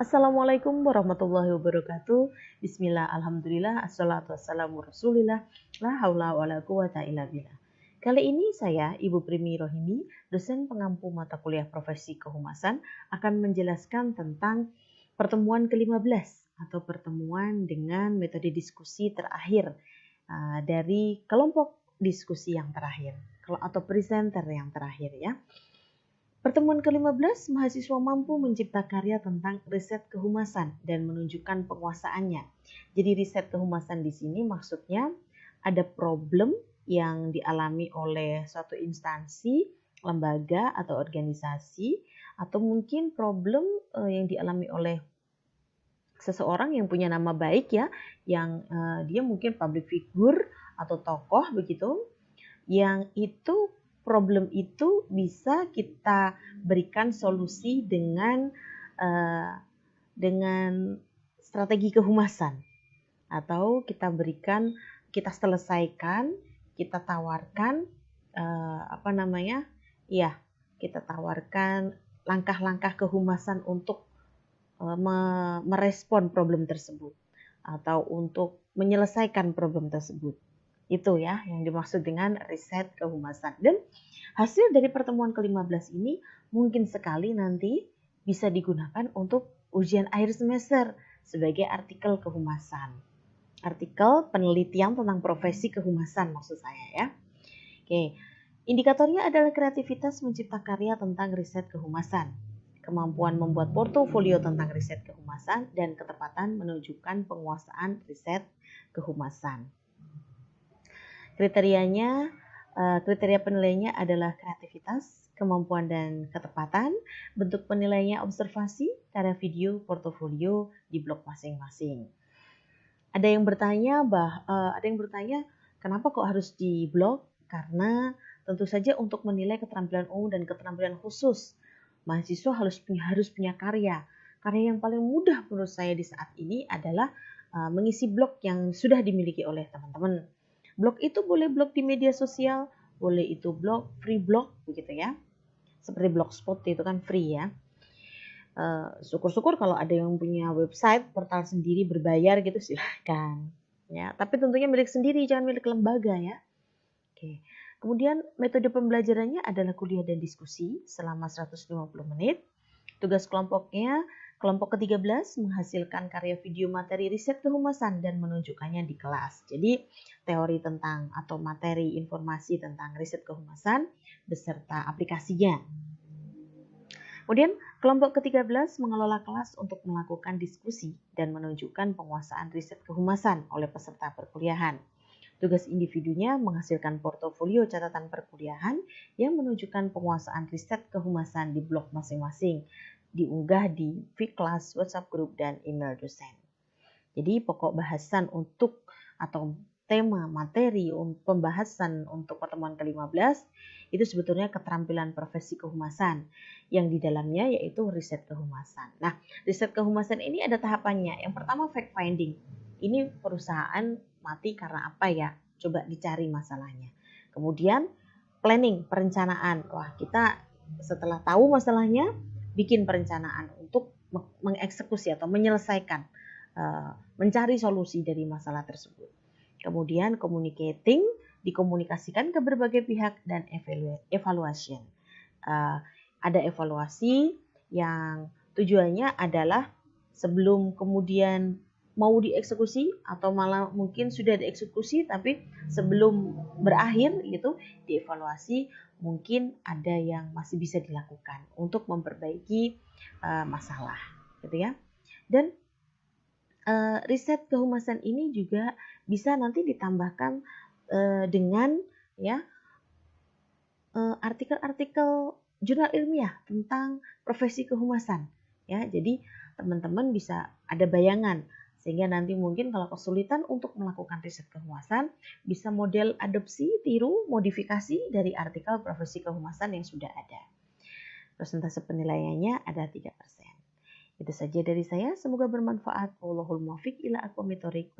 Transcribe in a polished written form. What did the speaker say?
Assalamualaikum warahmatullahi wabarakatuh. Bismillah, alhamdulillah, assalatu wassalamu rasulillah, la haula wa la quwata illa billah. Kali ini saya, Ibu Primi Rohimi, dosen pengampu mata kuliah profesi kehumasan, akan menjelaskan tentang pertemuan ke-15 atau pertemuan dengan metode diskusi terakhir dari kelompok diskusi yang terakhir atau presenter yang terakhir ya. Pertemuan ke-15, mahasiswa mampu mencipta karya tentang riset kehumasan dan menunjukkan penguasaannya. Jadi riset kehumasan di sini maksudnya ada problem yang dialami oleh suatu instansi, lembaga atau organisasi, atau mungkin problem yang dialami oleh seseorang yang punya nama baik ya, yang dia mungkin public figure atau tokoh begitu, yang itu problem itu bisa kita berikan solusi dengan strategi kehumasan, atau kita selesaikan, kita tawarkan kita tawarkan langkah-langkah kehumasan untuk merespon problem tersebut atau untuk menyelesaikan problem tersebut. Itu ya yang dimaksud dengan riset kehumasan. Dan hasil dari pertemuan ke-15 ini mungkin sekali nanti bisa digunakan untuk ujian akhir semester sebagai artikel kehumasan. Artikel penelitian tentang profesi kehumasan maksud saya ya. Oke, indikatornya adalah kreativitas mencipta karya tentang riset kehumasan, kemampuan membuat portofolio tentang riset kehumasan, dan ketepatan menunjukkan penguasaan riset kehumasan. Kriteria penilaiannya adalah kreativitas, kemampuan dan ketepatan. Bentuk penilaiannya observasi, karya video, portofolio di blog masing-masing. Ada yang bertanya kenapa kok harus di blog? Karena tentu saja untuk menilai keterampilan umum dan keterampilan khusus, mahasiswa harus punya karya. Karya yang paling mudah menurut saya di saat ini adalah mengisi blog yang sudah dimiliki oleh teman-teman. Blog itu boleh blog di media sosial, boleh itu blog, free blog begitu ya. Seperti Blogspot itu kan free ya. Syukur-syukur kalau ada yang punya website, portal sendiri berbayar gitu silahkan. Ya, tapi tentunya milik sendiri, jangan milik lembaga ya. Oke. Kemudian metode pembelajarannya adalah kuliah dan diskusi selama 150 menit. Tugas kelompoknya, kelompok ke-13 menghasilkan karya video materi riset kehumasan dan menunjukkannya di kelas. Jadi teori tentang atau materi informasi tentang riset kehumasan beserta aplikasinya. Kemudian kelompok ke-13 mengelola kelas untuk melakukan diskusi dan menunjukkan penguasaan riset kehumasan oleh peserta perkuliahan. Tugas individunya menghasilkan portofolio catatan perkuliahan yang menunjukkan penguasaan riset kehumasan di blog masing-masing, diunggah di Vkelas, WhatsApp group, dan email dosen. Jadi pokok bahasan atau tema materi pembahasan untuk pertemuan ke-15 itu sebetulnya keterampilan profesi kehumasan yang di dalamnya yaitu riset kehumasan. Nah, riset kehumasan ini ada tahapannya. Yang pertama fact finding. Ini perusahaan mati karena apa ya? Coba dicari masalahnya. Kemudian planning, perencanaan. Wah, kita setelah tahu masalahnya bikin perencanaan untuk mengeksekusi atau menyelesaikan, mencari solusi dari masalah tersebut. Kemudian communicating, dikomunikasikan ke berbagai pihak, dan evaluation. Ada evaluasi yang tujuannya adalah sebelum kemudian mau dieksekusi atau malah mungkin sudah dieksekusi tapi sebelum berakhir gitu dievaluasi, mungkin ada yang masih bisa dilakukan untuk memperbaiki masalah gitu ya. Dan riset kehumasan ini juga bisa nanti ditambahkan dengan ya artikel-artikel jurnal ilmiah tentang profesi kehumasan ya. Jadi teman-teman bisa ada bayangan sehingga nanti mungkin kalau kesulitan untuk melakukan riset kehumasan bisa model adopsi, tiru, modifikasi dari artikel profesi kehumasan yang sudah ada. Persentase penilaiannya ada 3%. Itu saja dari saya, semoga bermanfaat. Wallahul muwaffiq ila aqwamit thoriq.